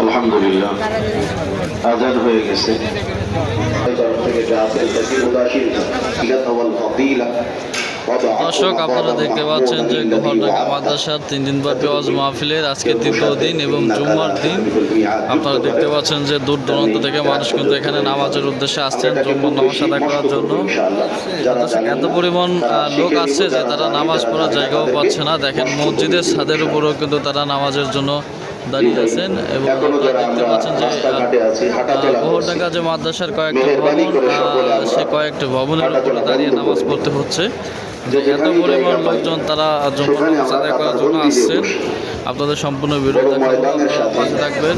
আলহামদুলিল্লাহ আজান হয়ে গেছে। দর্শক, আপনারা দেখতে পাচ্ছেন যে গোহরডাঙ্গা মাদ্রাসার 3 দিনব্যাপী ওয়াজ মাহফিলের আজকে তৃতীয় দিন এবং জুম্মার দিন। আপনারা দেখতে পাচ্ছেন যে দূর দূরান্ত থেকে মানুষ কিন্তু এখানে নামাজের উদ্দেশ্যে আসছেন জুম্মার নামাজ আদায় করার জন্য। এত পরিমাণ লোক আসছে যে তারা নামাজ পড়ার জায়গাও পাচ্ছে না। দেখেন, মসজিদের ছাদের উপরেও কিন্তু তারা নামাজের জন্য দাঁড়িয়ে আছেন এবং দেখতে পাচ্ছেন যে গোহরডাঙ্গা যে মাদ্রাসার কয়েকটা ভবন, সে কয়েকটা ভবনের উপরে দাঁড়িয়ে নামাজ পড়তে হচ্ছে। এত পরিমাণ লোকজন তারা জুম্মার নামাজ আদায় করার জন্য আসছেন। আপনাদের সম্পূর্ণ ভিডিও দেখাবো, আপনারা পাশে থাকবেন।